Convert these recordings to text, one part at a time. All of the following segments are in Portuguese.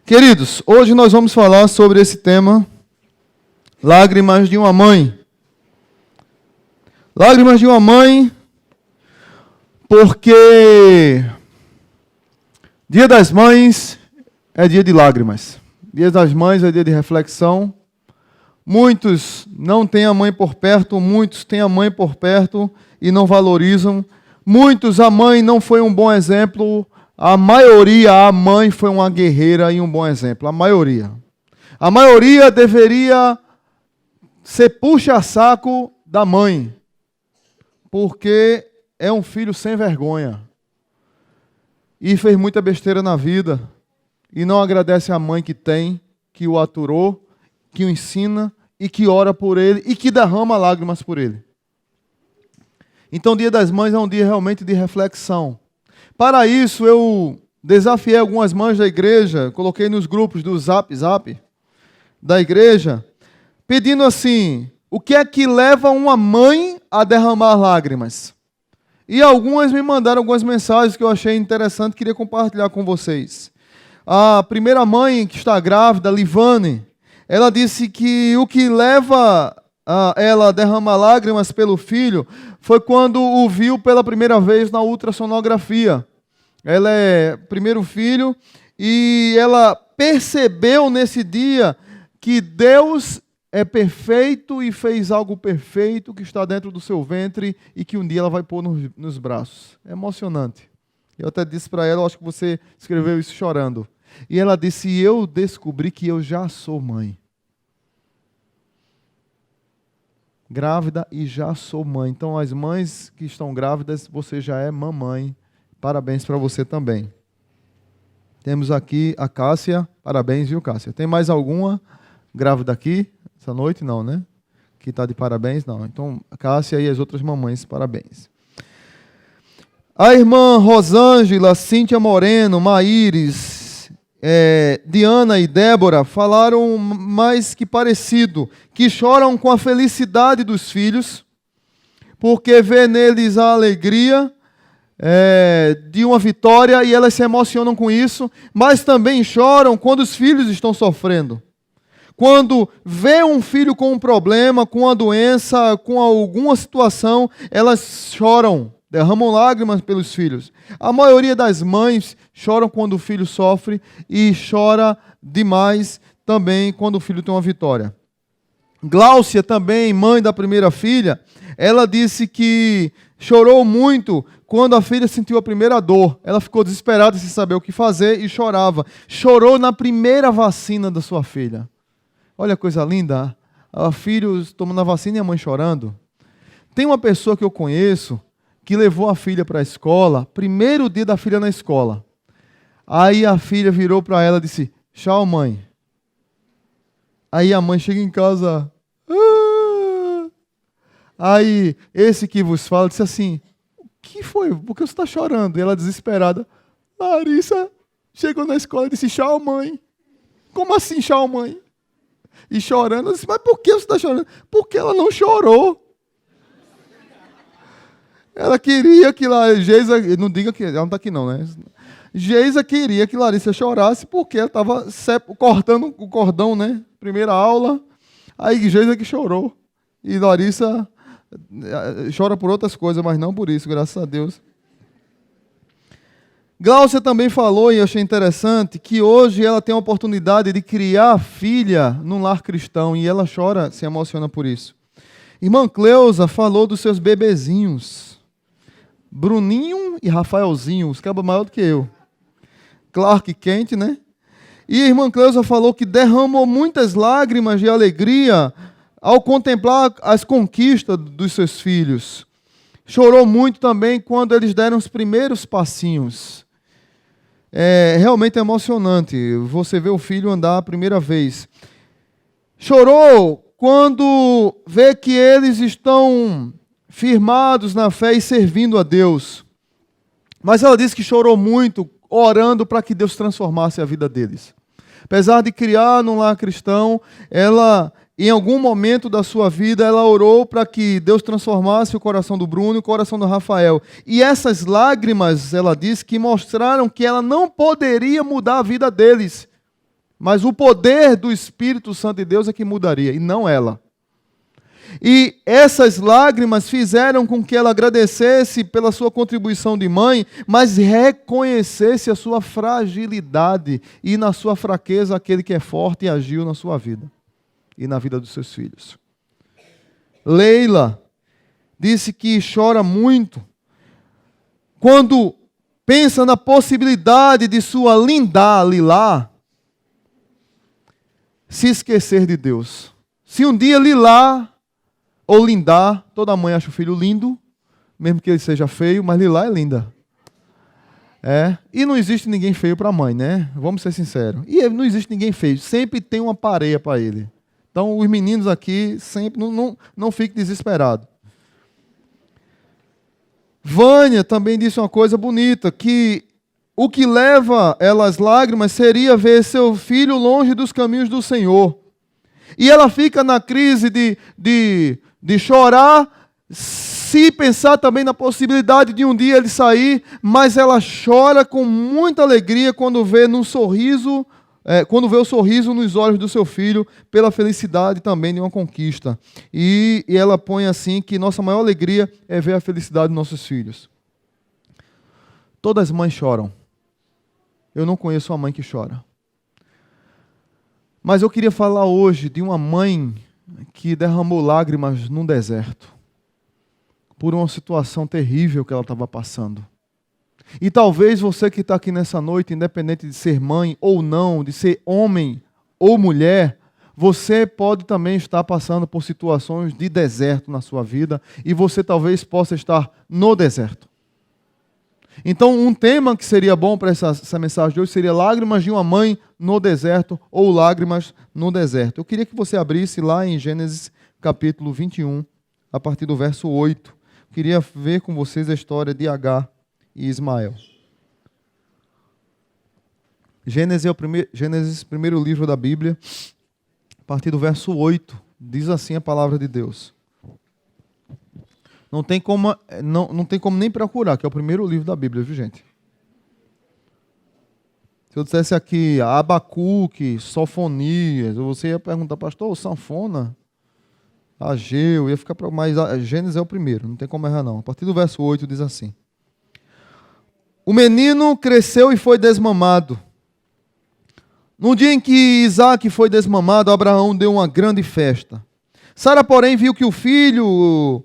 Queridos, hoje nós vamos falar sobre esse tema, lágrimas de uma mãe. Lágrimas de uma mãe, porque Dia das Mães é dia de lágrimas. Dia das Mães é dia de reflexão. Muitos não têm a mãe por perto, muitos têm a mãe por perto e não valorizam. Muitos, a mãe não foi um bom exemplo. A maioria, a mãe foi uma guerreira e um bom exemplo. A maioria. A maioria deveria ser puxa-saco da mãe, porque é um filho sem vergonha. E fez muita besteira na vida. E não agradece a mãe que tem, que o aturou, que o ensina e que ora por ele e que derrama lágrimas por ele. Então, o Dia das Mães é um dia realmente de reflexão. Para isso, eu desafiei algumas mães da igreja, coloquei nos grupos do Zap da igreja, pedindo assim, o que é que leva uma mãe a derramar lágrimas? E algumas me mandaram algumas mensagens que eu achei interessante, queria compartilhar com vocês. A primeira mãe que está grávida, Livane, ela disse que o que leva ela a derramar lágrimas pelo filho foi quando o viu pela primeira vez na ultrassonografia. Ela é primeiro filho e ela percebeu nesse dia que Deus é perfeito e fez algo perfeito que está dentro do seu ventre e que um dia ela vai pôr nos braços. É emocionante. Eu até disse para ela, acho que você escreveu isso chorando. E ela disse, eu descobri que eu já sou mãe. Grávida e já sou mãe. Então, as mães que estão grávidas, você já é mamãe. Parabéns para você também. Temos aqui a Cássia. Parabéns, viu, Cássia? Tem mais alguma grávida aqui? Essa noite não, né? Que está de parabéns, não. Então, a Cássia e as outras mamães, parabéns. A irmã Rosângela, Cíntia Moreno, Maíris, Diana e Débora falaram mais que parecido, que choram com a felicidade dos filhos, porque vê neles a alegria de uma vitória e elas se emocionam com isso, mas também choram quando os filhos estão sofrendo. Quando vê um filho com um problema, com uma doença, com alguma situação, elas choram, derramam lágrimas pelos filhos. A maioria das mães choram quando o filho sofre e chora demais também quando o filho tem uma vitória. Gláucia também, mãe da primeira filha, ela disse que chorou muito quando a filha sentiu a primeira dor. Ela ficou desesperada sem saber o que fazer e chorava. Chorou na primeira vacina da sua filha. Olha que coisa linda. A filha tomando a vacina e a mãe chorando. Tem uma pessoa que eu conheço que levou a filha para a escola, primeiro dia da filha na escola. Aí a filha virou para ela e disse, tchau, mãe. Aí a mãe chega em casa. Aí esse que vos fala disse assim, o que foi? Por que você está chorando? E ela desesperada, Larissa chegou na escola e disse, tchau, mãe. Como assim, tchau, mãe? E chorando, eu disse, mas por que você está chorando? Porque ela não chorou. Ela queria que Geisa, não diga que ela não está aqui não, né? Geisa queria que Larissa chorasse porque ela estava cortando o cordão, né? Primeira aula, aí Geisa que chorou. E Larissa chora por outras coisas, mas não por isso, graças a Deus. Gláucia também falou, e eu achei interessante, que hoje ela tem a oportunidade de criar filha num lar cristão, e ela chora, se emociona por isso. Irmã Cleusa falou dos seus bebezinhos, Bruninho e Rafaelzinho, os cabos maior do que eu. Clark Kent, né? E a irmã Cleusa falou que derramou muitas lágrimas de alegria ao contemplar as conquistas dos seus filhos. Chorou muito também quando eles deram os primeiros passinhos. É realmente emocionante você ver o filho andar a primeira vez. Chorou quando vê que eles estão firmados na fé e servindo a Deus. Mas ela disse que chorou muito orando para que Deus transformasse a vida deles. Apesar de criar num lar cristão, ela, em algum momento da sua vida, ela orou para que Deus transformasse o coração do Bruno e o coração do Rafael. E essas lágrimas, ela disse, que mostraram que ela não poderia mudar a vida deles. Mas o poder do Espírito Santo de Deus é que mudaria, e não ela. E essas lágrimas fizeram com que ela agradecesse pela sua contribuição de mãe, mas reconhecesse a sua fragilidade e na sua fraqueza aquele que é forte e agiu na sua vida e na vida dos seus filhos. Leila disse que chora muito quando pensa na possibilidade de sua Lindá, Lilá, se esquecer de Deus. Se um dia Lilá ou Lindá, toda mãe acha o filho lindo, mesmo que ele seja feio, mas Lilá é linda. E não existe ninguém feio para a mãe, né? Vamos ser sinceros. E não existe ninguém feio, sempre tem uma pareia para ele. Então, os meninos aqui, sempre, não fiquem desesperados. Vânia também disse uma coisa bonita, que o que leva ela às lágrimas seria ver seu filho longe dos caminhos do Senhor. E ela fica na crise de chorar, se pensar também na possibilidade de um dia ele sair, mas ela chora com muita alegria quando vê o sorriso nos olhos do seu filho, pela felicidade também de uma conquista. E ela põe assim que nossa maior alegria é ver a felicidade dos nossos filhos. Todas as mães choram. Eu não conheço uma mãe que chora. Mas eu queria falar hoje de uma mãe que derramou lágrimas num deserto, por uma situação terrível que ela estava passando. E talvez você que está aqui nessa noite, independente de ser mãe ou não, de ser homem ou mulher, você pode também estar passando por situações de deserto na sua vida, e você talvez possa estar no deserto. Então, um tema que seria bom para essa mensagem de hoje seria lágrimas de uma mãe no deserto, ou lágrimas no deserto. Eu queria que você abrisse lá em Gênesis capítulo 21, a partir do verso 8. Eu queria ver com vocês a história de Agar e Ismael. Gênesis, primeiro livro da Bíblia, a partir do verso 8, diz assim a palavra de Deus. Não tem como nem procurar, que é o primeiro livro da Bíblia, viu, gente? Se eu dissesse aqui Abacuque, Sofonias, você ia perguntar, pastor, sanfona? Ageu, ia ficar para mais. Gênesis é o primeiro, não tem como errar não. A partir do verso 8 diz assim: o menino cresceu e foi desmamado. No dia em que Isaque foi desmamado, Abraão deu uma grande festa. Sara, porém, viu que o filho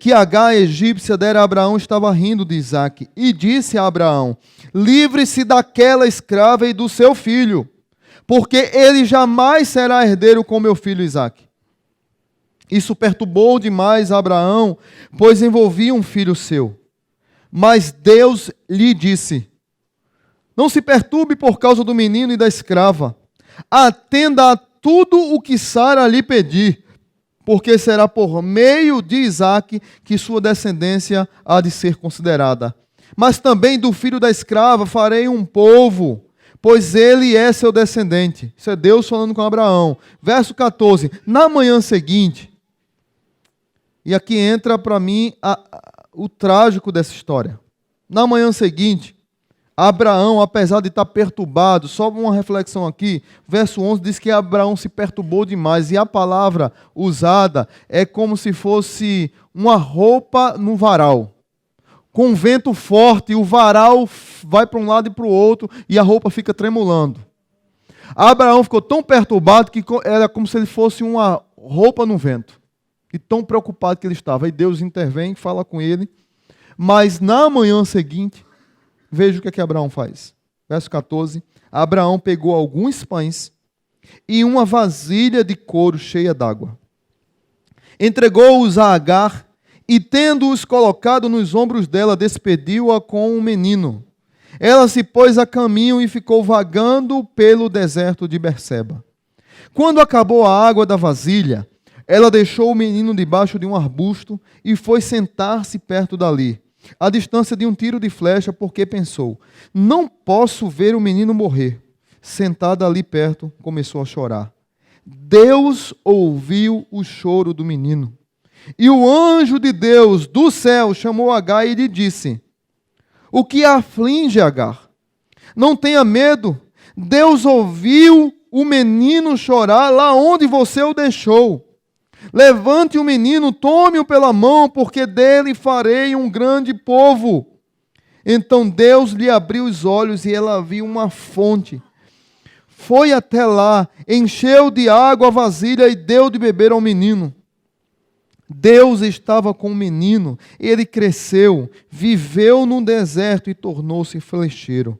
que Agar, a egípcia, dera a Abraão, estava rindo de Isaque, e disse a Abraão: livre-se daquela escrava e do seu filho, porque ele jamais será herdeiro com meu filho Isaque. Isso perturbou demais Abraão, pois envolvia um filho seu. Mas Deus lhe disse: não se perturbe por causa do menino e da escrava. Atenda a tudo o que Sara lhe pedir, porque será por meio de Isaque que sua descendência há de ser considerada. Mas também do filho da escrava farei um povo, pois ele é seu descendente. Isso é Deus falando com Abraão. Verso 14. Na manhã seguinte, e aqui entra para mim o trágico dessa história. Na manhã seguinte, Abraão, apesar de estar perturbado, só uma reflexão aqui, verso 11 diz que Abraão se perturbou demais, e a palavra usada é como se fosse uma roupa no varal. Com um vento forte, o varal vai para um lado e para o outro, e a roupa fica tremulando. Abraão ficou tão perturbado que era como se ele fosse uma roupa no vento. E tão preocupado que ele estava. Aí Deus intervém, fala com ele. Mas na manhã seguinte, veja o que Abraão faz. Verso 14. Abraão pegou alguns pães e uma vasilha de couro cheia d'água. Entregou-os a Agar e, tendo-os colocado nos ombros dela, despediu-a com um menino. Ela se pôs a caminho e ficou vagando pelo deserto de Berseba. Quando acabou a água da vasilha, ela deixou o menino debaixo de um arbusto e foi sentar-se perto dali, à distância de um tiro de flecha, porque pensou: não posso ver o menino morrer. Sentada ali perto, começou a chorar. Deus ouviu o choro do menino. E o anjo de Deus do céu chamou Agar e lhe disse: o que aflige, Agar? Não tenha medo, Deus ouviu o menino chorar lá onde você o deixou. Levante o menino, tome-o pela mão, porque dele farei um grande povo. Então Deus lhe abriu os olhos e ela viu uma fonte. Foi até lá, encheu de água a vasilha e deu de beber ao menino. Deus estava com o menino, ele cresceu, viveu no deserto e tornou-se flecheiro.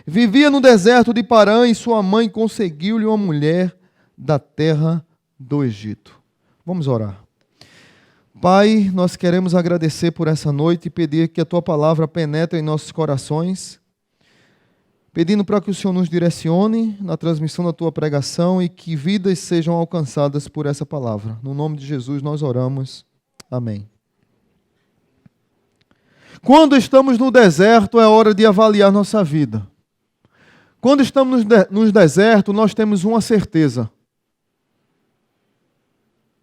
Vivia no deserto de Parã e sua mãe conseguiu-lhe uma mulher da terra do Egito. Vamos orar. Pai, nós queremos agradecer por essa noite e pedir que a Tua palavra penetre em nossos corações, pedindo para que o Senhor nos direcione na transmissão da Tua pregação e que vidas sejam alcançadas por essa palavra. No nome de Jesus nós oramos. Amém. Quando estamos no deserto, é hora de avaliar nossa vida. Quando estamos no deserto, nós temos uma certeza.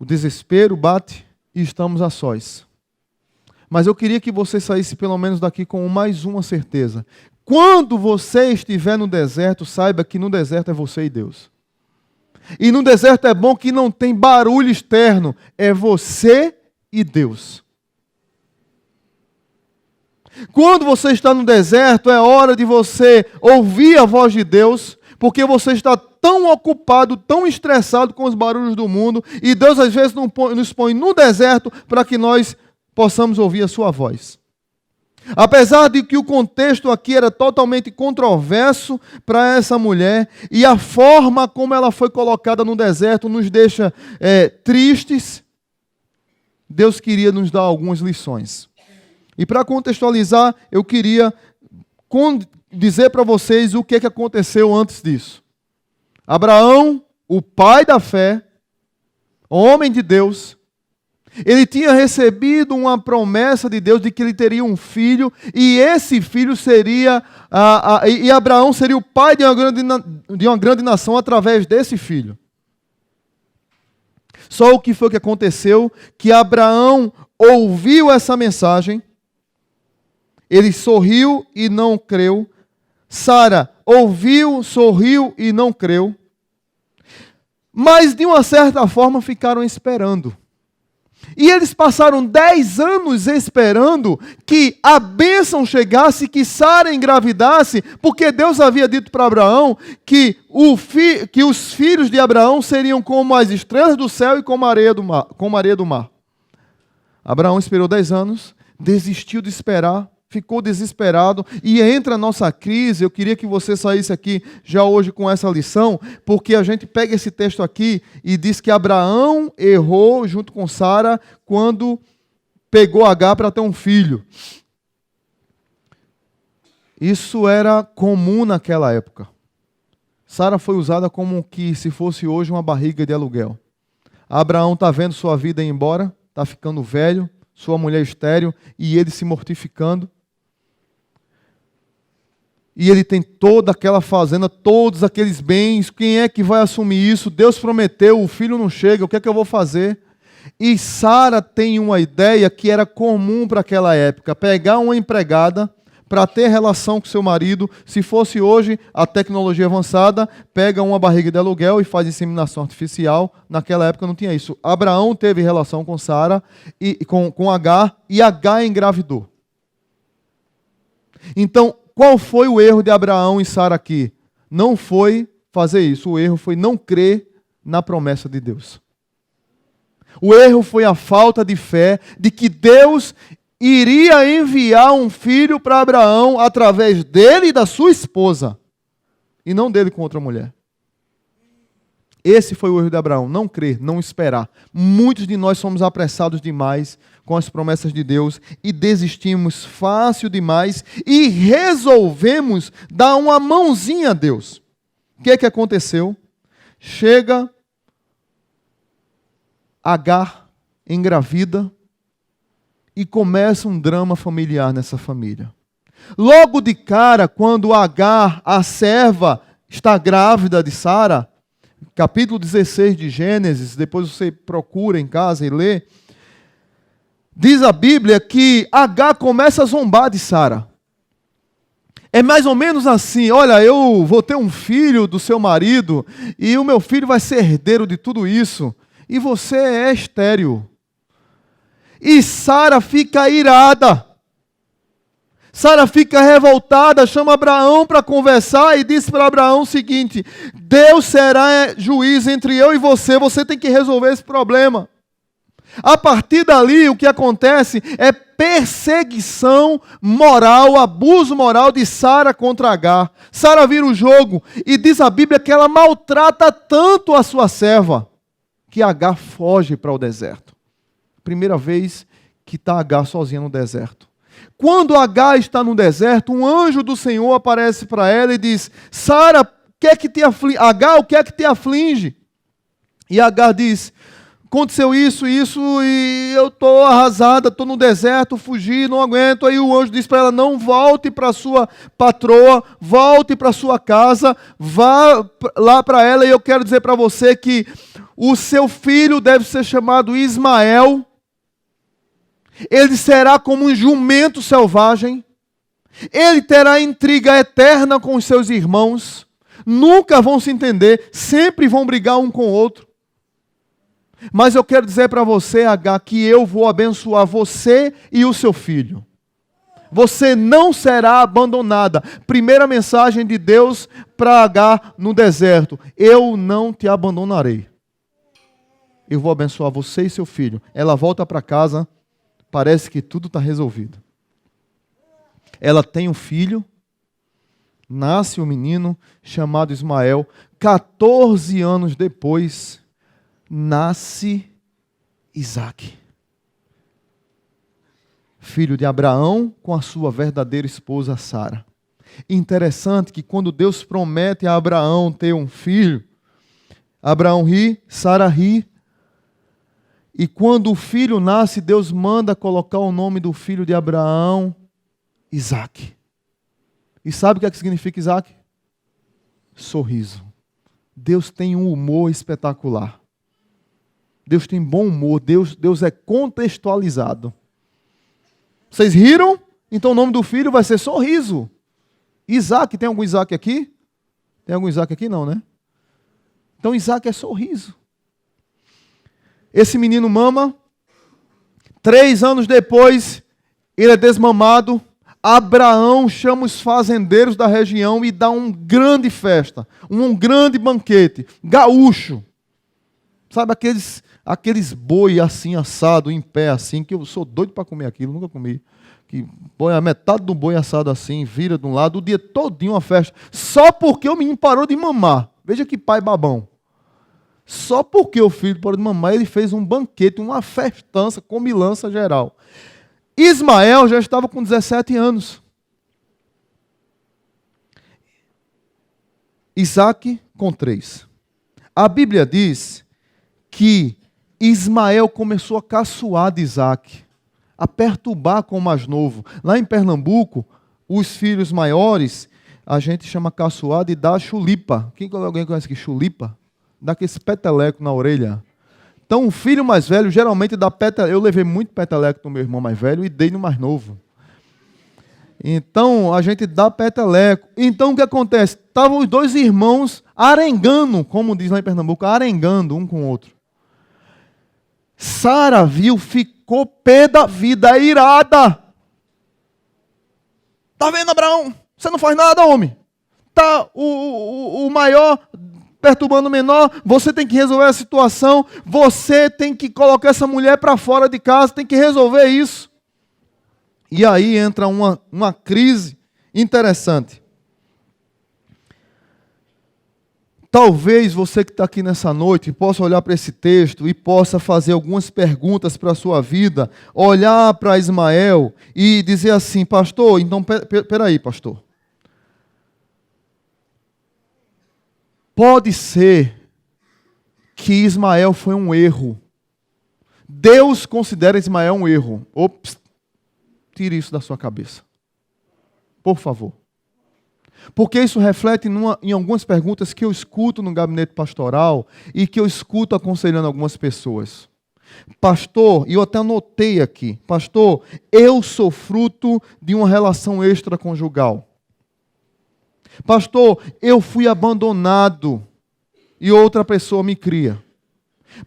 O desespero bate e estamos a sós. Mas eu queria que você saísse pelo menos daqui com mais uma certeza. Quando você estiver no deserto, saiba que no deserto é você e Deus. E no deserto é bom que não tem barulho externo, é você e Deus. Quando você está no deserto, é hora de você ouvir a voz de Deus, porque você está tão ocupado, tão estressado com os barulhos do mundo, e Deus às vezes nos põe no deserto para que nós possamos ouvir a sua voz. Apesar de que o contexto aqui era totalmente controverso para essa mulher, e a forma como ela foi colocada no deserto nos deixa tristes, Deus queria nos dar algumas lições. E para contextualizar, eu queria dizer para vocês o que aconteceu antes disso. Abraão, o pai da fé, homem de Deus, ele tinha recebido uma promessa de Deus de que ele teria um filho, e esse filho seria, e Abraão seria o pai de uma grande nação através desse filho. Só o que foi que aconteceu? Que Abraão ouviu essa mensagem, ele sorriu e não creu. Sara ouviu, sorriu e não creu. Mas, de uma certa forma, ficaram esperando. E eles passaram 10 anos esperando que a bênção chegasse, que Sara engravidasse, porque Deus havia dito para Abraão que os filhos de Abraão seriam como as estrelas do céu e como a areia do mar. Abraão esperou 10 anos, desistiu de esperar, ficou desesperado, e entra a nossa crise. Eu queria que você saísse aqui já hoje com essa lição, porque a gente pega esse texto aqui e diz que Abraão errou junto com Sara quando pegou Agar para ter um filho. Isso era comum naquela época. Sara foi usada como que se fosse hoje uma barriga de aluguel. Abraão está vendo sua vida ir embora, está ficando velho, sua mulher estéril, e ele se mortificando. E ele tem toda aquela fazenda, todos aqueles bens. Quem é que vai assumir isso? Deus prometeu, o filho não chega, o que é que eu vou fazer? E Sara tem uma ideia que era comum para aquela época: pegar uma empregada para ter relação com seu marido. Se fosse hoje, a tecnologia avançada, pega uma barriga de aluguel e faz inseminação artificial. Naquela época não tinha isso. Abraão teve relação com Sara, com Agar, e Agar engravidou. Então, qual foi o erro de Abraão e Sara aqui? Não foi fazer isso. O erro foi não crer na promessa de Deus. O erro foi a falta de fé de que Deus iria enviar um filho para Abraão através dele e da sua esposa, e não dele com outra mulher. Esse foi o erro de Abraão, não crer, não esperar. Muitos de nós somos apressados demais com as promessas de Deus e desistimos fácil demais e resolvemos dar uma mãozinha a Deus. O que é que aconteceu? Chega Agar, engravida, e começa um drama familiar nessa família. Logo de cara, quando Agar, a serva, está grávida de Sara, capítulo 16 de Gênesis, depois você procura em casa e lê, diz a Bíblia que Agar começa a zombar de Sara. É mais ou menos assim: olha, eu vou ter um filho do seu marido e o meu filho vai ser herdeiro de tudo isso, e você é estéril. E Sara fica irada. Sara fica revoltada, chama Abraão para conversar e diz para Abraão o seguinte: Deus será juiz entre eu e você tem que resolver esse problema. A partir dali, o que acontece é perseguição moral, abuso moral de Sara contra Agar. Sara vira o jogo e diz a Bíblia que ela maltrata tanto a sua serva que Agar foge para o deserto. Primeira vez que está Agar sozinha no deserto. Quando Agar está no deserto, um anjo do Senhor aparece para ela e diz: Sara, o que é que te aflige? Agar, o que é que te aflige? E Agar diz: aconteceu isso, e eu estou arrasada, estou no deserto, fugi, não aguento. Aí o anjo diz para ela: não volte para sua patroa, volte para sua casa, vá lá para ela, e eu quero dizer para você que o seu filho deve ser chamado Ismael. Ele será como um jumento selvagem. Ele terá intriga eterna com os seus irmãos. Nunca vão se entender, sempre vão brigar um com o outro. Mas eu quero dizer para você, Agar, que eu vou abençoar você e o seu filho. Você não será abandonada. Primeira mensagem de Deus para Agar no deserto: eu não te abandonarei. Eu vou abençoar você e seu filho. Ela volta para casa, parece que tudo está resolvido. Ela tem um filho, nasce um menino chamado Ismael. 14 anos depois, nasce Isaque, filho de Abraão com a sua verdadeira esposa Sara. Interessante que quando Deus promete a Abraão ter um filho, Abraão ri, Sara ri. E quando o filho nasce, Deus manda colocar o nome do filho de Abraão, Isaque. E sabe o que é que significa Isaque? Sorriso. Deus tem um humor espetacular. Deus tem bom humor. Deus é contextualizado. Vocês riram? Então o nome do filho vai ser Sorriso. Isaque, tem algum Isaque aqui? Tem algum Isaque aqui? Não, né? Então Isaque é sorriso. Esse menino mama. 3 anos depois, ele é desmamado. Abraão chama os fazendeiros da região e dá uma grande festa, um grande banquete, gaúcho. Sabe aqueles boi assim assado, em pé assim, que eu sou doido para comer aquilo, nunca comi. Que põe a metade do boi assado assim, vira de um lado, o dia todinho uma festa, só porque o menino parou de mamar. Veja que pai babão. Só porque o filho parou de mamar, ele fez um banquete, uma festança, comilança geral. Ismael já estava com 17 anos. Isaque com 3. A Bíblia diz que Ismael começou a caçoar de Isaque, a perturbar com o mais novo. Lá em Pernambuco, os filhos maiores, a gente chama caçoar de dar chulipa. Alguém conhece que chulipa? Dá aquele peteleco na orelha. Então, o filho mais velho geralmente dá peteleco. Eu levei muito peteleco no meu irmão mais velho e dei no mais novo. Então, a gente dá peteleco. Então, o que acontece? Estavam os 2 irmãos arengando, como diz lá em Pernambuco, arengando um com o outro. Sara viu, ficou pé da vida, irada. Tá vendo, Abraão? Você não faz nada, homem. Tá o maior perturbando o menor, você tem que resolver a situação, você tem que colocar essa mulher para fora de casa, tem que resolver isso. E aí entra uma crise interessante. Talvez você que está aqui nessa noite possa olhar para esse texto e possa fazer algumas perguntas para a sua vida, olhar para Ismael e dizer assim: pastor, então peraí, pastor. Pode ser que Ismael foi um erro. Deus considera Ismael um erro. Ops, tire isso da sua cabeça. Por favor. Porque isso reflete em algumas perguntas que eu escuto no gabinete pastoral e que eu escuto aconselhando algumas pessoas. Pastor, e eu até anotei aqui, pastor, eu sou fruto de uma relação extraconjugal. Pastor, eu fui abandonado e outra pessoa me cria.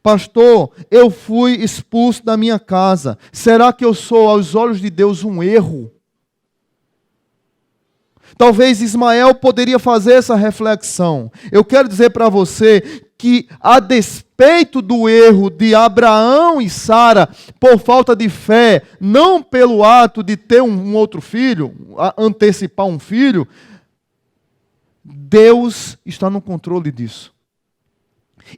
Pastor, eu fui expulso da minha casa. Será que eu sou, aos olhos de Deus, um erro? Talvez Ismael poderia fazer essa reflexão. Eu quero dizer para você que, a despeito do erro de Abraão e Sara, por falta de fé, não pelo ato de ter um outro filho, antecipar um filho, Deus está no controle disso.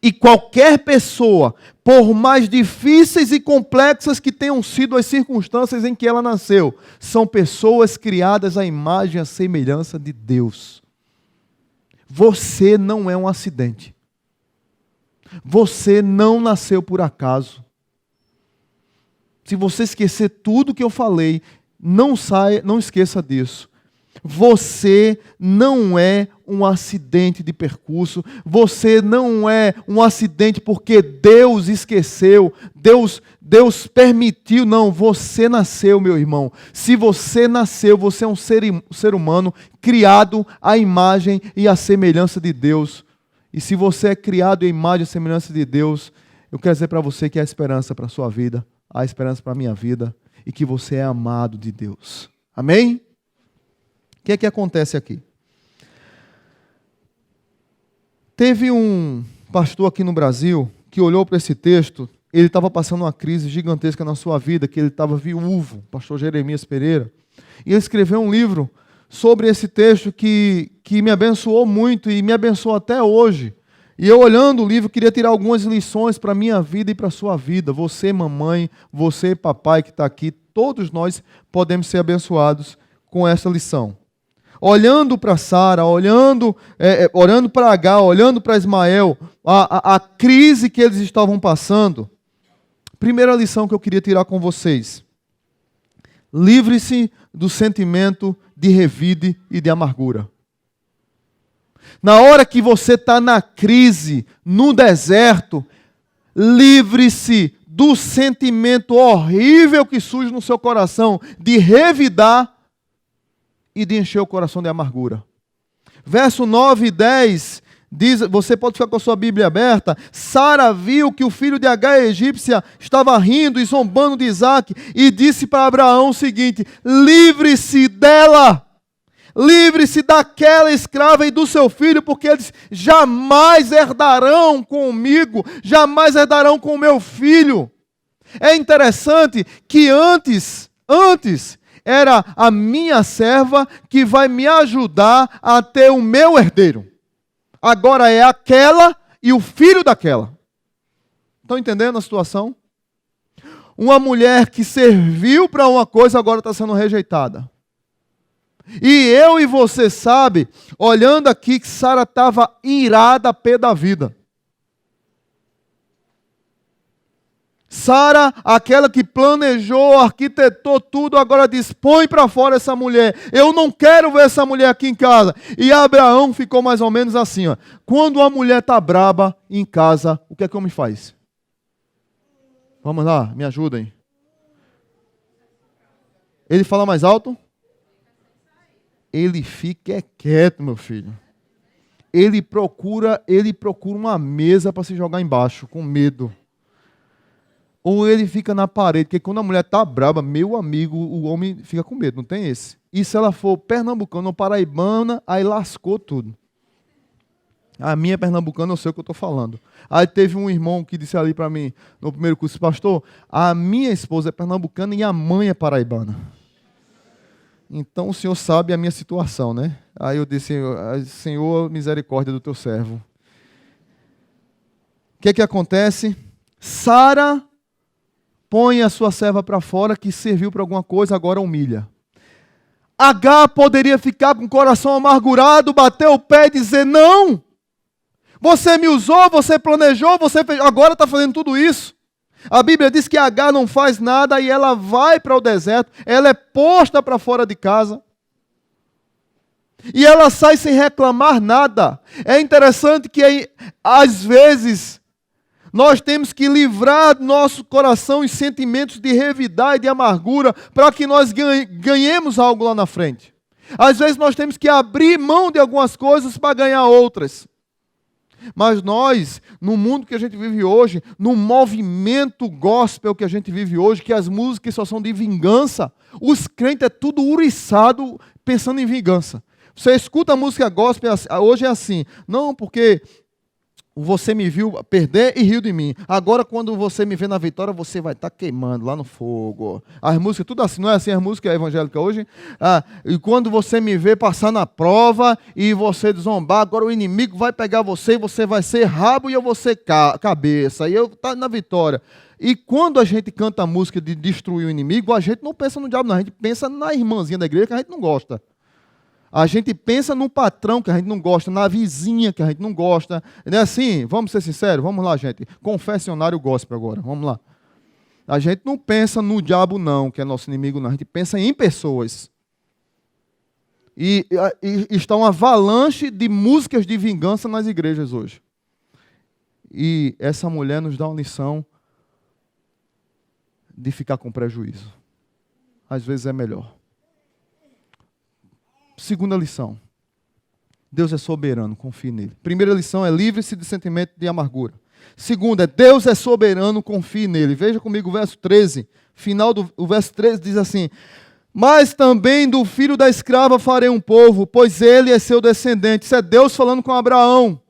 E qualquer pessoa, por mais difíceis e complexas que tenham sido as circunstâncias em que ela nasceu, são pessoas criadas à imagem e à semelhança de Deus. Você não é um acidente. Você não nasceu por acaso. Se você esquecer tudo que eu falei, não esqueça disso. Você não é um acidente de percurso, você não é um acidente porque Deus esqueceu, Deus permitiu, não, você nasceu, meu irmão. Se você nasceu, você é um ser humano criado à imagem e à semelhança de Deus. E se você é criado à imagem e à semelhança de Deus, eu quero dizer para você que há esperança para a sua vida, há esperança para a minha vida, e que você é amado de Deus. Amém? O que é que acontece aqui? Teve um pastor aqui no Brasil que olhou para esse texto, ele estava passando uma crise gigantesca na sua vida, que ele estava viúvo, pastor Jeremias Pereira, e ele escreveu um livro sobre esse texto que me abençoou muito e me abençoa até hoje. E eu, olhando o livro, queria tirar algumas lições para a minha vida e para a sua vida. Você, mamãe, você, papai que está aqui, todos nós podemos ser abençoados com essa lição. Olhando para Sara, olhando para Agar, olhando para Ismael, a crise que eles estavam passando. Primeira lição que eu queria tirar com vocês. Livre-se do sentimento de revide e de amargura. Na hora que você está na crise, no deserto, livre-se do sentimento horrível que surge no seu coração de revidar e de encher o coração de amargura. Verso 9 e 10 diz, você pode ficar com a sua Bíblia aberta, Sara viu que o filho de Agar, a egípcia, estava rindo e zombando de Isaac e disse para Abraão o seguinte: livre-se dela, livre-se daquela escrava e do seu filho, porque eles jamais herdarão comigo, jamais herdarão com o meu filho. É interessante que antes era a minha serva que vai me ajudar a ter o meu herdeiro. Agora é aquela e o filho daquela. Estão entendendo a situação? Uma mulher que serviu para uma coisa agora está sendo rejeitada. E eu e você sabe, olhando aqui, que Sara estava irada a pé da vida. Sara, aquela que planejou, arquitetou tudo, agora diz, põe para fora essa mulher. Eu não quero ver essa mulher aqui em casa. E Abraão ficou mais ou menos assim, ó. Quando a mulher está braba em casa, o que é que o homem faz? Vamos lá, me ajudem. Ele fala mais alto? Ele fica quieto, meu filho. Ele procura uma mesa para se jogar embaixo, com medo. Ou ele fica na parede, porque quando a mulher está brava, meu amigo, o homem fica com medo, não tem esse. E se ela for pernambucana ou paraibana, aí lascou tudo. A minha é pernambucana, eu sei o que eu estou falando. Aí teve um irmão que disse ali para mim, no primeiro curso, pastor, a minha esposa é pernambucana e a mãe é paraibana. Então o senhor sabe a minha situação, né? Aí eu disse, Senhor, misericórdia do teu servo. O que é que acontece? Sara põe a sua serva para fora, que serviu para alguma coisa, agora humilha. Agar poderia ficar com o coração amargurado, bater o pé e dizer, não, você me usou, você planejou, você fez, agora está fazendo tudo isso. A Bíblia diz que Agar não faz nada e ela vai para o deserto, ela é posta para fora de casa. E ela sai sem reclamar nada. É interessante que às vezes nós temos que livrar nosso coração e sentimentos de revidar e de amargura para que nós ganhemos algo lá na frente. Às vezes nós temos que abrir mão de algumas coisas para ganhar outras. Mas nós, no mundo que a gente vive hoje, no movimento gospel que a gente vive hoje, que as músicas só são de vingança, os crentes é tudo uriçado pensando em vingança. Você escuta a música gospel, hoje é assim, não, porque você me viu perder e riu de mim. Agora, quando você me vê na vitória, você vai estar queimando lá no fogo. As músicas, tudo assim, não é assim as músicas evangélicas hoje? E quando você me vê passar na prova e você zombar, agora o inimigo vai pegar você e você vai ser rabo e eu vou ser cabeça. E eu estou na vitória. E quando a gente canta a música de destruir o inimigo, a gente não pensa no diabo, não. A gente pensa na irmãzinha da igreja que a gente não gosta. A gente pensa no patrão que a gente não gosta, na vizinha que a gente não gosta. Não é assim? Vamos ser sinceros? Vamos lá, gente. Confessionário gospel agora. Vamos lá. A gente não pensa no diabo, não, que é nosso inimigo, não. A gente pensa em pessoas. E está uma avalanche de músicas de vingança nas igrejas hoje. E essa mulher nos dá uma lição de ficar com prejuízo. Às vezes é melhor. Segunda lição. Deus é soberano, confie nele. Primeira lição é livre-se de sentimento de amargura. Segunda é Deus é soberano, confie nele. Veja comigo o verso 13. Final do verso 13 diz assim: mas também do filho da escrava farei um povo, pois ele é seu descendente. Isso é Deus falando com Abraão.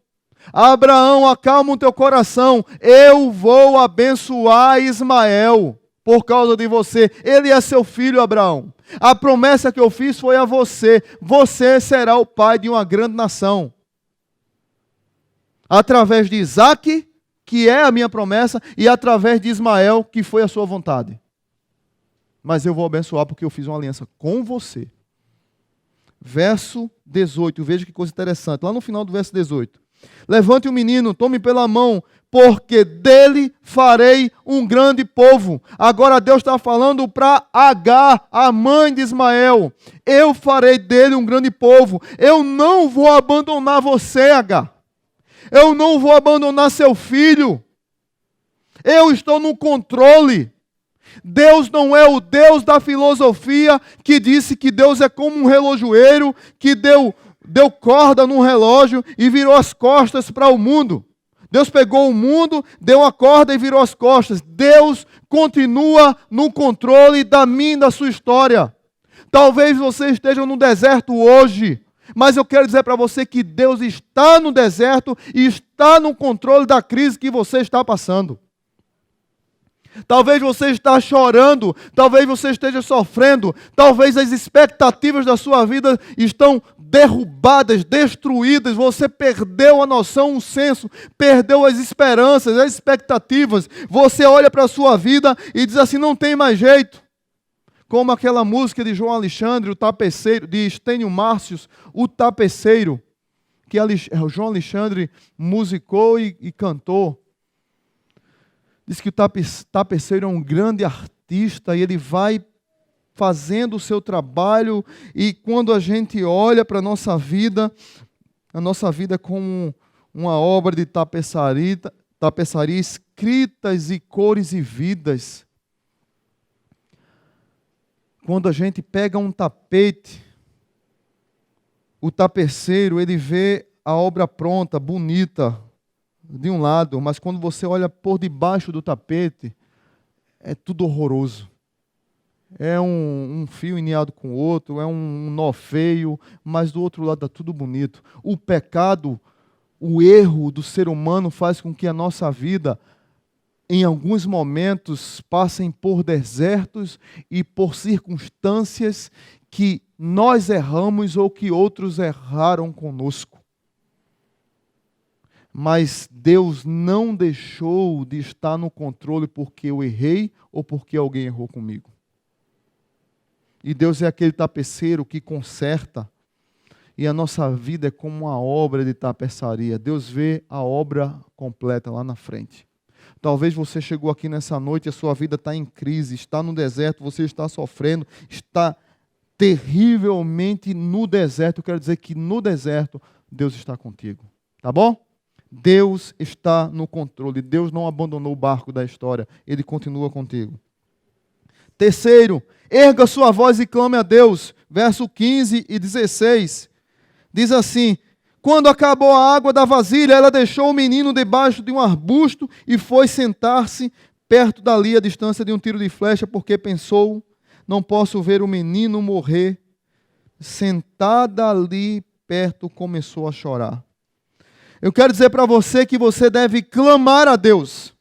Abraão, acalma o teu coração. Eu vou abençoar Ismael por causa de você. Ele é seu filho, Abraão. A promessa que eu fiz foi a você. Você será o pai de uma grande nação. Através de Isaque, que é a minha promessa, e através de Ismael, que foi a sua vontade. Mas eu vou abençoar porque eu fiz uma aliança com você. Verso 18, veja que coisa interessante. Lá no final do verso 18. Levante o menino, tome pela mão, porque dele farei um grande povo. Agora Deus está falando para Agar, a mãe de Ismael. Eu farei dele um grande povo. Eu não vou abandonar você, Agar. Eu não vou abandonar seu filho. Eu estou no controle. Deus não é o Deus da filosofia que disse que Deus é como um relojoeiro que deu corda num relógio e virou as costas para o mundo. Deus pegou o mundo, deu a corda e virou as costas. Deus continua no controle da minha e da sua história. Talvez você esteja no deserto hoje, mas eu quero dizer para você que Deus está no deserto e está no controle da crise que você está passando. Talvez você esteja chorando, talvez você esteja sofrendo, talvez as expectativas da sua vida estão derrubadas, destruídas, você perdeu a noção, o senso, perdeu as esperanças, as expectativas, você olha para a sua vida e diz assim, não tem mais jeito. Como aquela música de João Alexandre, o tapeceiro, de Estênio Márcios, o tapeceiro, que João Alexandre musicou e cantou. Diz que o tapeceiro é um grande artista e ele vai fazendo o seu trabalho e quando a gente olha para a nossa vida é como uma obra de tapeçaria, escritas e cores e vidas. Quando a gente pega um tapete, o tapeceiro, ele vê a obra pronta, bonita, de um lado, mas quando você olha por debaixo do tapete, é tudo horroroso. É um fio iniado com o outro, é um nó feio, mas do outro lado está tudo bonito. O pecado, o erro do ser humano faz com que a nossa vida, em alguns momentos, passem por desertos e por circunstâncias que nós erramos ou que outros erraram conosco. Mas Deus não deixou de estar no controle porque eu errei ou porque alguém errou comigo. E Deus é aquele tapeceiro que conserta. E a nossa vida é como uma obra de tapeçaria. Deus vê a obra completa lá na frente. Talvez você chegou aqui nessa noite e a sua vida está em crise, está no deserto, você está sofrendo, está terrivelmente no deserto. Eu quero dizer que no deserto Deus está contigo. Tá bom? Deus está no controle. Deus não abandonou o barco da história. Ele continua contigo. Terceiro, erga sua voz e clame a Deus. Verso 15 e 16. Diz assim: quando acabou a água da vasilha, ela deixou o menino debaixo de um arbusto e foi sentar-se perto dali, a distância de um tiro de flecha, porque pensou: não posso ver o menino morrer. Sentada ali perto, começou a chorar. Eu quero dizer para você que você deve clamar a Deus,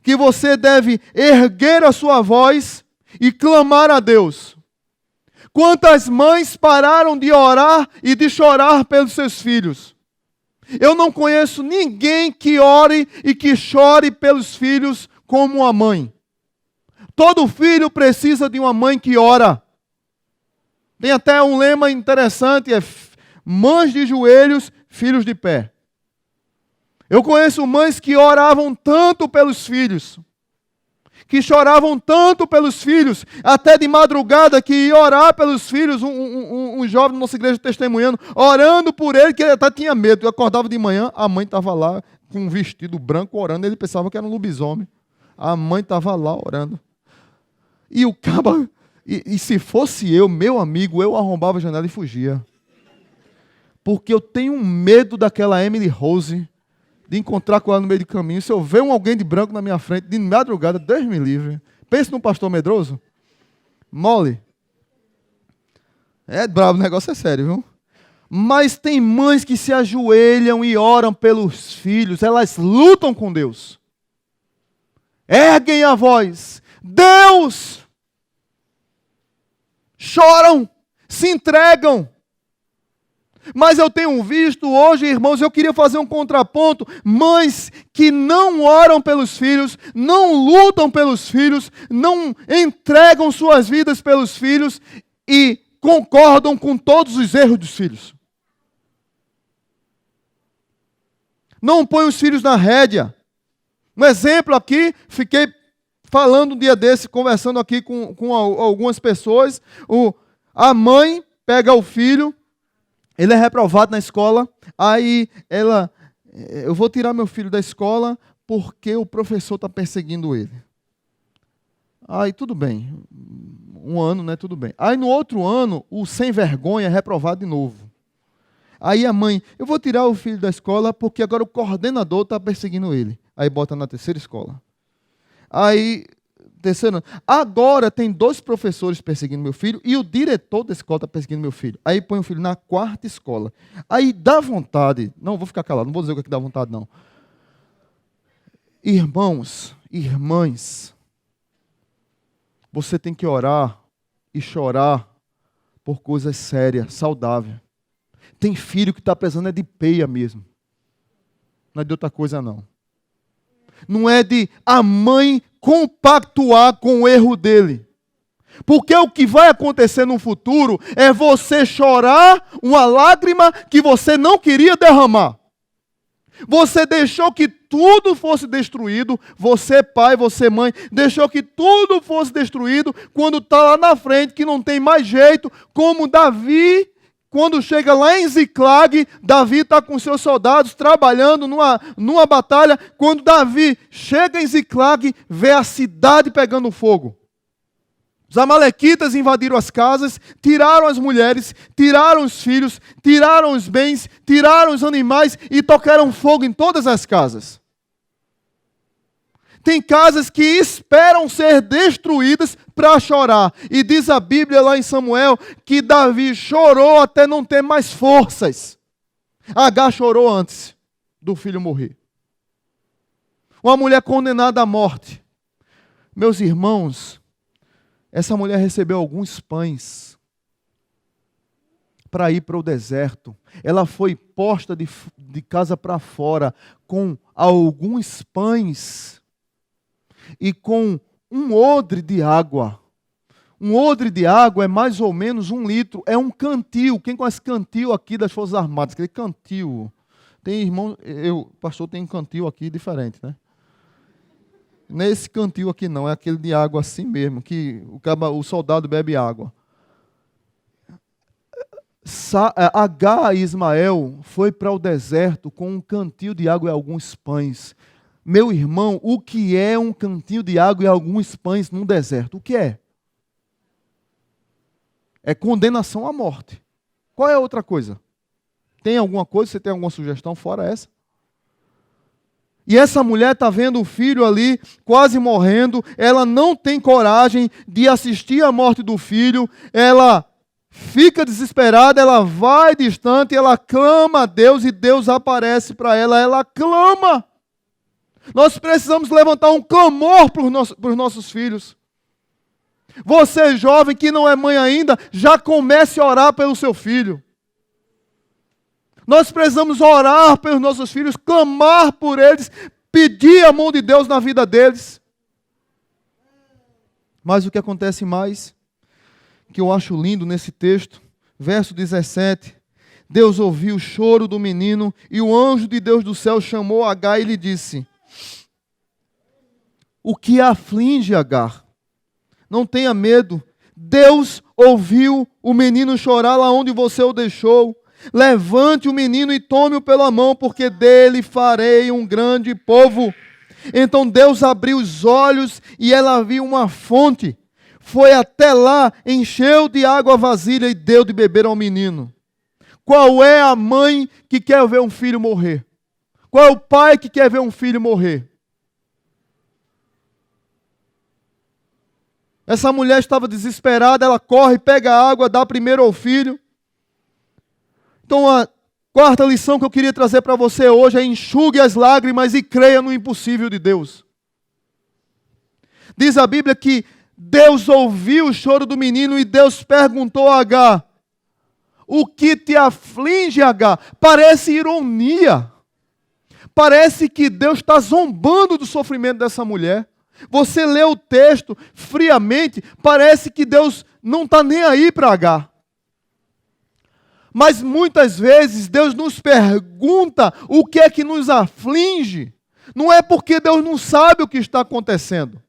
que você deve erguer a sua voz e clamar a Deus. Quantas mães pararam de orar e de chorar pelos seus filhos? Eu não conheço ninguém que ore e que chore pelos filhos como a mãe. Todo filho precisa de uma mãe que ora. Tem até um lema interessante, é mães de joelhos, filhos de pé. Eu conheço mães que oravam tanto pelos filhos, que choravam tanto pelos filhos, até de madrugada, que ia orar pelos filhos, um jovem da nossa igreja testemunhando, orando por ele, que ele até tinha medo. Eu acordava de manhã, a mãe estava lá com um vestido branco orando, ele pensava que era um lobisomem. A mãe estava lá orando. E o caba, e se fosse eu, meu amigo, eu arrombava a janela e fugia. Porque eu tenho medo daquela Emily Rose, de encontrar com ela no meio do caminho. Se eu ver alguém de branco na minha frente, de madrugada, Deus me livre. Pense num pastor medroso. Mole. É brabo, o negócio é sério, viu? Mas tem mães que se ajoelham e oram pelos filhos. Elas lutam com Deus. Erguem a voz. Deus! Choram. Se entregam. Mas eu tenho visto hoje, irmãos, eu queria fazer um contraponto, mães que não oram pelos filhos, não lutam pelos filhos, não entregam suas vidas pelos filhos e concordam com todos os erros dos filhos. Não põe os filhos na rédea. Um exemplo aqui, fiquei falando um dia desse, conversando aqui com algumas pessoas, a mãe pega o filho, ele é reprovado na escola, aí eu vou tirar meu filho da escola porque o professor está perseguindo ele. Aí tudo bem, um ano, né, tudo bem. Aí no outro ano, o sem vergonha é reprovado de novo. Aí a mãe, eu vou tirar o filho da escola porque agora o coordenador está perseguindo ele. Aí bota na terceira escola. Aí, terceiro ano, agora tem 2 professores perseguindo meu filho e o diretor da escola está perseguindo meu filho. Aí põe o filho na 4ª escola. Aí dá vontade, não, vou ficar calado, não vou dizer o que é que dá vontade não. Irmãos, irmãs, você tem que orar e chorar por coisas sérias, saudáveis. Tem filho que está precisando é de peia mesmo. Não é de outra coisa não. Não é de a mãe compactuar com o erro dele. Porque o que vai acontecer no futuro é você chorar uma lágrima que você não queria derramar. Você deixou que tudo fosse destruído, você pai, você mãe, deixou que tudo fosse destruído quando está lá na frente, que não tem mais jeito, como Davi. Quando chega lá em Ziclag, Davi está com seus soldados trabalhando numa batalha. Quando Davi chega em Ziclag, vê a cidade pegando fogo. Os amalequitas invadiram as casas, tiraram as mulheres, tiraram os filhos, tiraram os bens, tiraram os animais e tocaram fogo em todas as casas. Tem casas que esperam ser destruídas para chorar. E diz a Bíblia lá em Samuel que Davi chorou até não ter mais forças. Agar chorou antes do filho morrer. Uma mulher condenada à morte. Meus irmãos, essa mulher recebeu alguns pães para ir para o deserto. Ela foi posta de casa para fora com alguns pães e com um odre de água. Um odre de água é mais ou menos 1 litro. É um cantil. Quem conhece cantil aqui das Forças Armadas? Aquele cantil. Tem irmão, pastor, tem um cantil aqui diferente, né? Não é esse cantil aqui não, é aquele de água assim mesmo, que o soldado bebe água. Agar e Ismael foi para o deserto com um cantil de água e alguns pães. Meu irmão, o que é um cantil de água e alguns pães num deserto? O que é? é condenação à morte. Qual é a outra coisa? Tem alguma coisa? Você tem alguma sugestão fora essa? E essa mulher está vendo o filho ali, quase morrendo, ela não tem coragem de assistir à morte do filho, ela fica desesperada, ela vai distante, ela clama a Deus e Deus aparece para ela, ela clama. Nós precisamos levantar um clamor para os nossos filhos. Você, jovem, que não é mãe ainda, já comece a orar pelo seu filho. Nós precisamos orar pelos nossos filhos, clamar por eles, pedir a mão de Deus na vida deles. Mas o que acontece mais, que eu acho lindo nesse texto, verso 17, Deus ouviu o choro do menino e o anjo de Deus do céu chamou Agar e lhe disse: o que aflige, Agar? Não tenha medo. Deus ouviu o menino chorar lá onde você o deixou. Levante o menino e tome-o pela mão, porque dele farei um grande povo. Então Deus abriu os olhos e ela viu uma fonte. Foi até lá, encheu de água a vasilha e deu de beber ao menino. Qual é a mãe que quer ver um filho morrer? Qual é o pai que quer ver um filho morrer? Essa mulher estava desesperada, ela corre, pega a água, dá primeiro ao filho. Então a quarta lição que eu queria trazer para você hoje é: enxugue as lágrimas e creia no impossível de Deus. Diz a Bíblia que Deus ouviu o choro do menino e Deus perguntou a Agar: o que te aflige, Agar? Parece ironia. Parece que Deus está zombando do sofrimento dessa mulher. Você lê o texto friamente, parece que Deus não está nem aí para Agar. Mas muitas vezes Deus nos pergunta o que é que nos aflige. Não é porque Deus não sabe o que está acontecendo.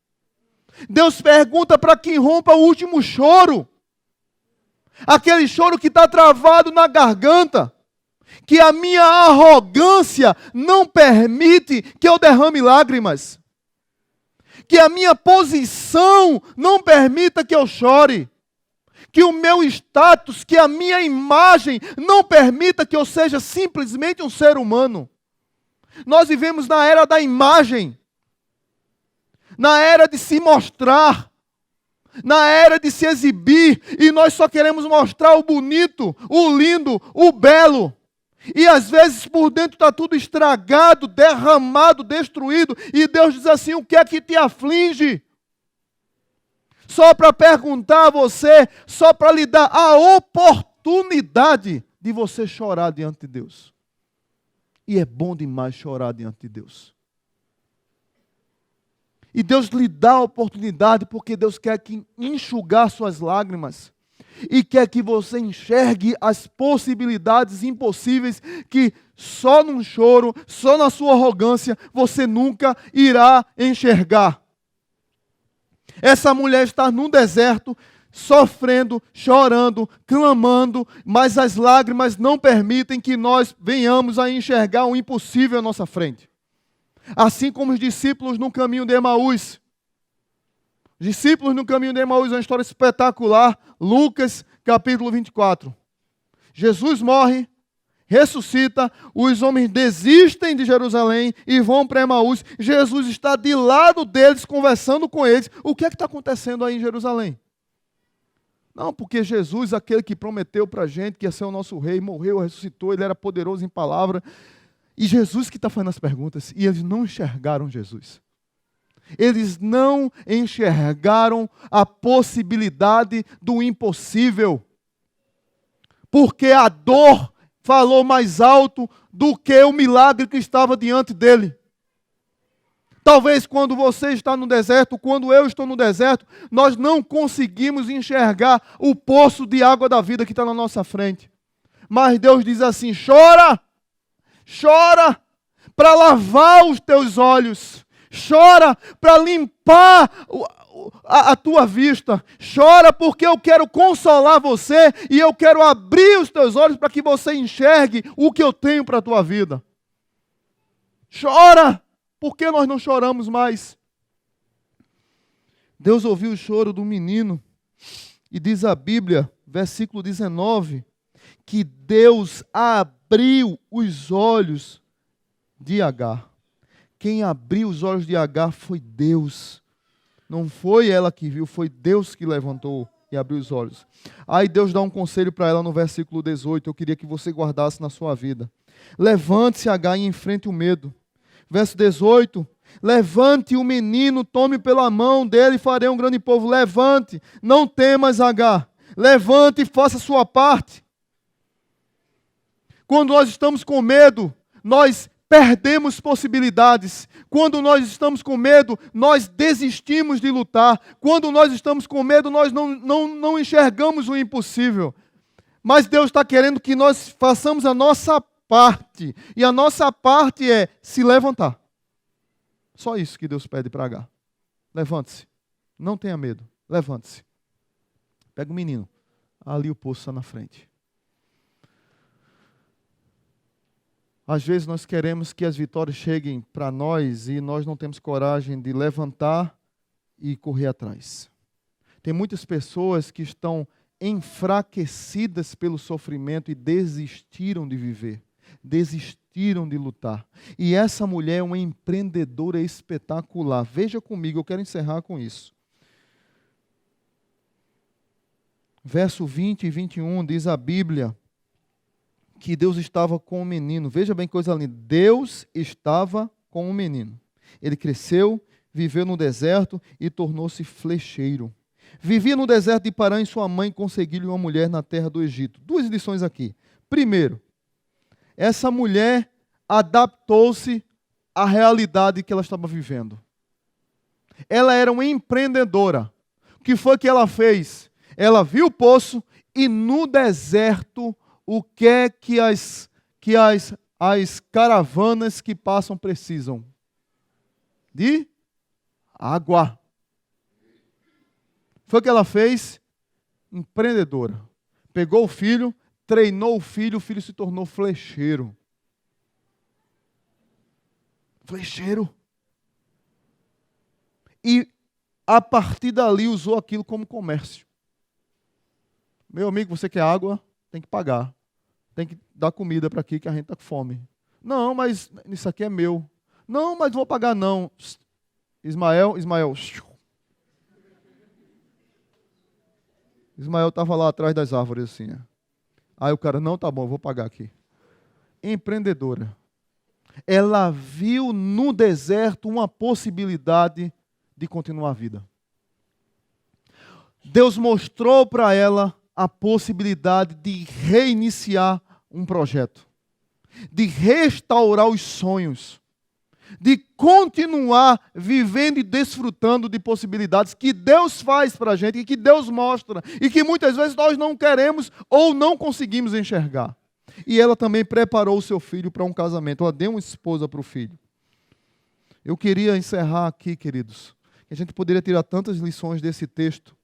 Deus pergunta para que rompa o último choro. Aquele choro que está travado na garganta. Que a minha arrogância não permite que eu derrame lágrimas. Que a minha posição não permita que eu chore. Que o meu status, que a minha imagem não permita que eu seja simplesmente um ser humano. Nós vivemos na era da imagem. Na era de se mostrar. Na era de se exibir. E nós só queremos mostrar o bonito, o lindo, o belo. E às vezes por dentro está tudo estragado, derramado, destruído. E Deus diz assim: o que é que te aflige? Só para perguntar a você, só para lhe dar a oportunidade de você chorar diante de Deus. E é bom demais chorar diante de Deus. E Deus lhe dá a oportunidade porque Deus quer que enxugar suas lágrimas. E quer que você enxergue as possibilidades impossíveis que só num choro, só na sua arrogância, você nunca irá enxergar. Essa mulher está num deserto, sofrendo, chorando, clamando, mas as lágrimas não permitem que nós venhamos a enxergar o impossível à nossa frente. Assim como os discípulos no caminho de Emaús. Os discípulos no caminho de Emaús é uma história espetacular. Lucas, capítulo 24. Jesus morre, ressuscita, os homens desistem de Jerusalém e vão para Emaús. Jesus está de lado deles, conversando com eles. O que é que está acontecendo aí em Jerusalém? Não, porque Jesus, aquele que prometeu para a gente que ia ser o nosso rei, morreu, ressuscitou, ele era poderoso em palavra. E Jesus que está fazendo as perguntas. E eles não enxergaram Jesus. Eles não enxergaram a possibilidade do impossível. Porque a dor falou mais alto do que o milagre que estava diante dele. Talvez quando você está no deserto, quando eu estou no deserto, nós não conseguimos enxergar o poço de água da vida que está na nossa frente. Mas Deus diz assim: chora, chora para lavar os teus olhos. Chora para limpar a tua vista. Chora porque eu quero consolar você e eu quero abrir os teus olhos para que você enxergue o que eu tenho para a tua vida. Chora! Por que nós não choramos mais? Deus ouviu o choro do menino e diz a Bíblia, versículo 19, que Deus abriu os olhos de Agar. Quem abriu os olhos de Agar foi Deus. Não foi ela que viu, foi Deus que levantou e abriu os olhos. Aí Deus dá um conselho para ela no versículo 18, eu queria que você guardasse na sua vida. Levante-se, Agar, e enfrente o medo. Verso 18, levante o menino, tome pela mão dele e farei um grande povo. Levante, não temas, Agar. Levante e faça a sua parte. Quando nós estamos com medo, nós perdemos possibilidades. Quando nós estamos com medo, nós desistimos de lutar. Quando nós estamos com medo, nós não enxergamos o impossível. Mas Deus está querendo que nós façamos a nossa parte. E a nossa parte é se levantar. Só isso que Deus pede para Agar. Levante-se. Não tenha medo. Levante-se. Pega o menino. Ali o poço está na frente. Às vezes nós queremos que as vitórias cheguem para nós e nós não temos coragem de levantar e correr atrás. Tem muitas pessoas que estão enfraquecidas pelo sofrimento e desistiram de viver, desistiram de lutar. E essa mulher é uma empreendedora espetacular. Veja comigo, eu quero encerrar com isso. Verso 20 e 21 diz a Bíblia que Deus estava com o menino. Veja bem que coisa linda. Deus estava com o menino. Ele cresceu, viveu no deserto e tornou-se flecheiro. Vivia no deserto de Parã e sua mãe conseguiu-lhe uma mulher na terra do Egito. Duas lições aqui. Primeiro, essa mulher adaptou-se à realidade que ela estava vivendo. Ela era uma empreendedora. O que foi que ela fez? Ela viu o poço e no deserto o que é que as caravanas que passam precisam? De água. Foi o que ela fez? Empreendedora. Pegou o filho, treinou o filho se tornou flecheiro. Flecheiro. E a partir dali usou aquilo como comércio. Meu amigo, você quer água? Tem que pagar. Tem que dar comida para aqui que a gente está com fome. Não, mas isso aqui é meu. Não, mas não vou pagar não. Ismael. Ismael estava lá atrás das árvores assim. Aí o cara, não, tá bom, eu vou pagar aqui. Empreendedora. Ela viu no deserto uma possibilidade de continuar a vida. Deus mostrou para ela a possibilidade de reiniciar um projeto, de restaurar os sonhos, de continuar vivendo e desfrutando de possibilidades que Deus faz para a gente e que Deus mostra e que muitas vezes nós não queremos ou não conseguimos enxergar. E ela também preparou o seu filho para um casamento, ela deu uma esposa para o filho. Eu queria encerrar aqui, queridos, que a gente poderia tirar tantas lições desse texto,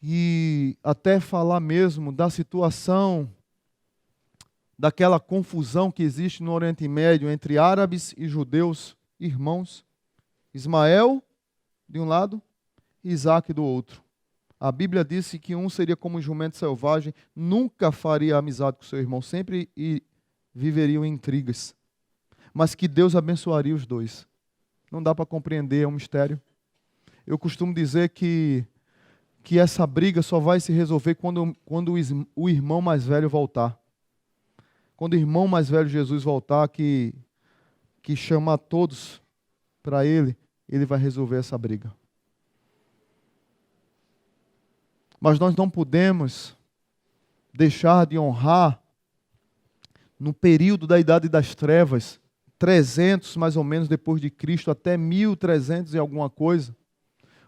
e até falar mesmo da situação, daquela confusão que existe no Oriente Médio entre árabes e judeus, irmãos. Ismael, de um lado, e Isaac do outro. A Bíblia disse que um seria como um jumento selvagem, nunca faria amizade com seu irmão, sempre viveriam em intrigas. Mas que Deus abençoaria os dois. Não dá para compreender, é um mistério. Eu costumo dizer que essa briga só vai se resolver quando o irmão mais velho voltar. Quando o irmão mais velho Jesus voltar, que chamar todos para ele vai resolver essa briga. Mas nós não podemos deixar de honrar, no período da Idade das Trevas, 300 mais ou menos depois de Cristo, até 1300 e alguma coisa,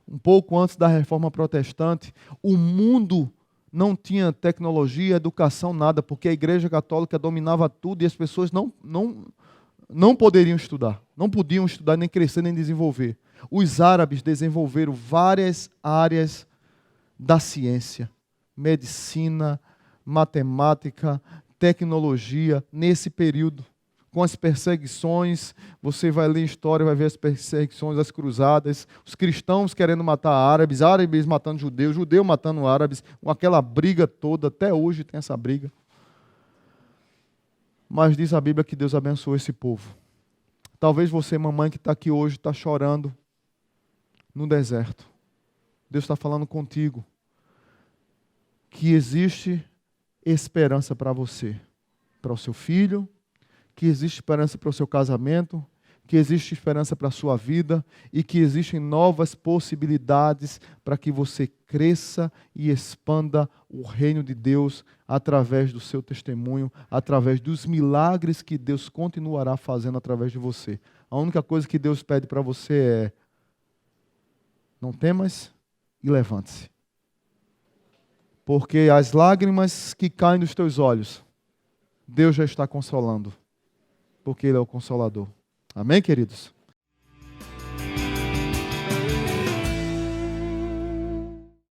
um pouco antes da Reforma Protestante, o mundo não tinha tecnologia, educação, nada, porque a Igreja Católica dominava tudo e as pessoas não poderiam estudar, não podiam estudar, nem crescer, nem desenvolver. Os árabes desenvolveram várias áreas da ciência, medicina, matemática, tecnologia, nesse período. com as perseguições. Você vai ler história, vai ver as perseguições, as cruzadas, os cristãos querendo matar árabes, árabes matando judeus, judeu matando árabes, com aquela briga toda, até hoje tem essa briga. Mas diz a Bíblia que Deus abençoou esse povo. Talvez você, mamãe, que está aqui hoje, está chorando no deserto. Deus está falando contigo que existe esperança para você, para o seu filho, que existe esperança para o seu casamento, que existe esperança para a sua vida e que existem novas possibilidades para que você cresça e expanda o reino de Deus através do seu testemunho, através dos milagres que Deus continuará fazendo através de você. A única coisa que Deus pede para você é: não temas e levante-se. Porque as lágrimas que caem dos teus olhos, Deus já está consolando. Porque Ele é o Consolador. Amém, queridos?